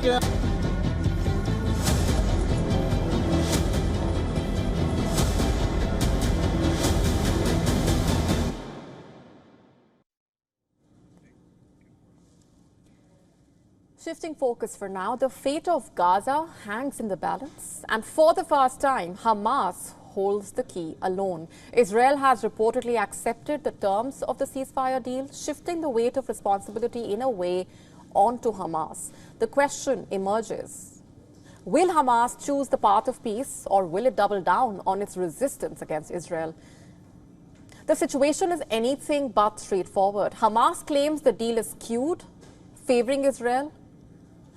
again. Shifting focus for now, the fate of Gaza hangs in the balance, and for the first time, Hamas holds the key alone. Israel has reportedly accepted the terms of the ceasefire deal, shifting the weight of responsibility in a way onto Hamas. The question emerges: will Hamas choose the path of peace, or will it double down on its resistance against Israel? The situation is anything but straightforward. Hamas claims the deal is skewed, favoring Israel.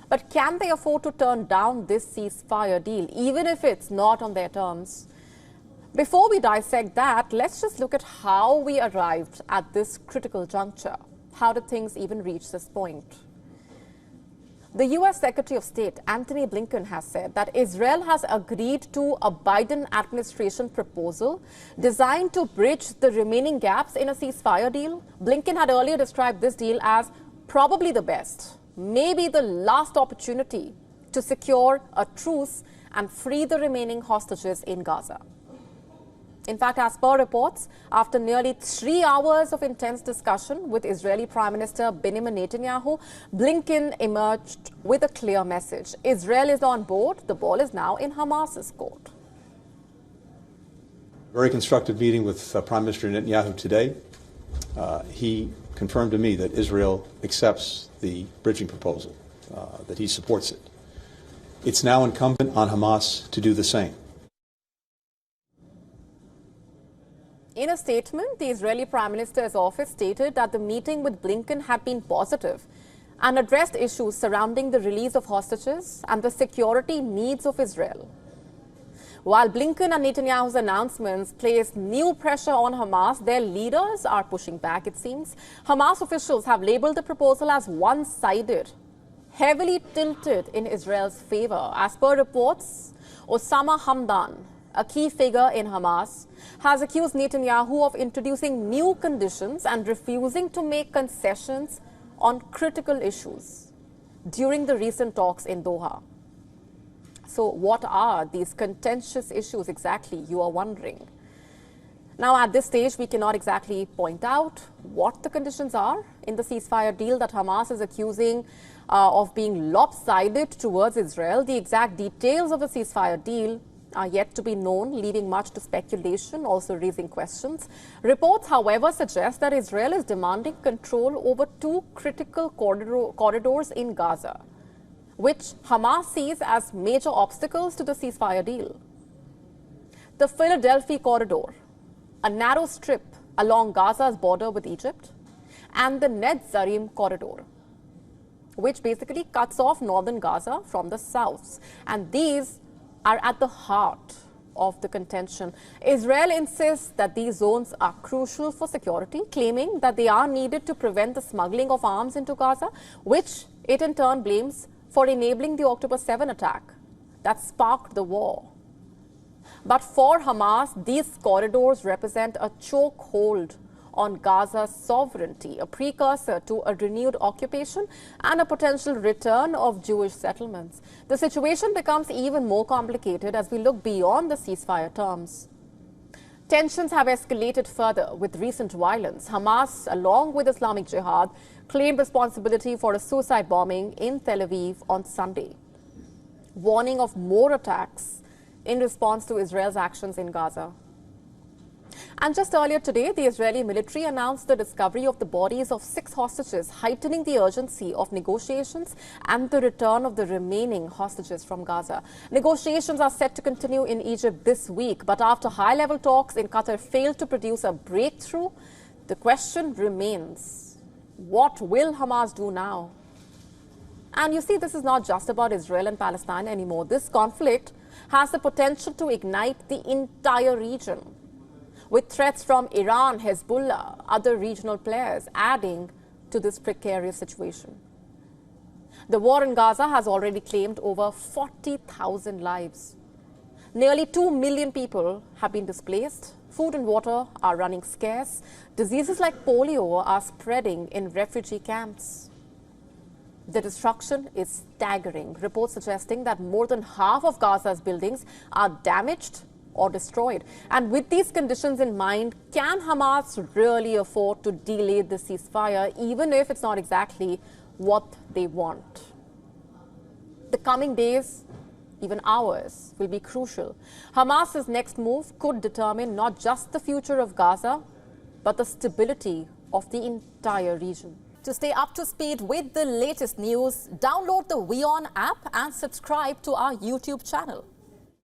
But can they afford to turn down this ceasefire deal, even if it's not on their terms? Before we dissect that, let's just look at how we arrived at this critical juncture. How did things even reach this point? The U.S. Secretary of State, Antony Blinken, has said that Israel has agreed to a Biden administration proposal designed to bridge the remaining gaps in a ceasefire deal. Blinken had earlier described this deal as probably the best, maybe the last opportunity to secure a truce and free the remaining hostages in Gaza. In fact, as per reports, after nearly 3 hours of intense discussion with Israeli Prime Minister Benjamin Netanyahu, Blinken emerged with a clear message. Israel is on board. The ball is now in Hamas's court. Very constructive meeting with Prime Minister Netanyahu today. He confirmed to me that Israel accepts the bridging proposal, that he supports it. It's now incumbent on Hamas to do the same. In a statement, the Israeli Prime Minister's office stated that the meeting with Blinken had been positive and addressed issues surrounding the release of hostages and the security needs of Israel. While Blinken and Netanyahu's announcements place new pressure on Hamas, their leaders are pushing back, it seems. Hamas officials have labeled the proposal as one-sided, heavily tilted in Israel's favor. As per reports, Osama Hamdan, a key figure in Hamas, has accused Netanyahu of introducing new conditions and refusing to make concessions on critical issues during the recent talks in Doha. So what are these contentious issues exactly, you are wondering? Now, at this stage, we cannot exactly point out what the conditions are in the ceasefire deal that Hamas is accusing of being lopsided towards Israel. The exact details of the ceasefire deal are yet to be known, leaving much to speculation, also raising questions. Reports, however, suggest that Israel is demanding control over 2 critical corridors in Gaza, which Hamas sees as major obstacles to the ceasefire deal. The Philadelphia corridor, a narrow strip along Gaza's border with Egypt, and the Netzarim corridor, which basically cuts off northern Gaza from the south. And these are at the heart of the contention. Israel insists that these zones are crucial for security, claiming that they are needed to prevent the smuggling of arms into Gaza, which it in turn blames for enabling the October 7 attack that sparked the war. But for Hamas, these corridors represent a chokehold on Gaza's sovereignty, a precursor to a renewed occupation and a potential return of Jewish settlements. The situation becomes even more complicated as we look beyond the ceasefire terms. Tensions have escalated further with recent violence. Hamas, along with Islamic Jihad, claimed responsibility for a suicide bombing in Tel Aviv on Sunday, warning of more attacks in response to Israel's actions in Gaza. And just earlier today, the Israeli military announced the discovery of the bodies of 6 hostages, heightening the urgency of negotiations and the return of the remaining hostages from Gaza. Negotiations are set to continue in Egypt this week, but after high-level talks in Qatar failed to produce a breakthrough, the question remains: what will Hamas do now? And you see, this is not just about Israel and Palestine anymore. This conflict has the potential to ignite the entire region, with threats from Iran, Hezbollah, other regional players adding to this precarious situation. The war in Gaza has already claimed over 40,000 lives. Nearly 2 million people have been displaced. Food and water are running scarce. Diseases like polio are spreading in refugee camps. The destruction is staggering. Reports suggesting that more than half of Gaza's buildings are damaged or destroyed. And with these conditions in mind, can Hamas really afford to delay the ceasefire, even if it's not exactly what they want? The coming days, even hours, will be crucial. Hamas's next move could determine not just the future of Gaza, but the stability of the entire region. To stay up to speed with the latest news, download the WION app and subscribe to our YouTube channel.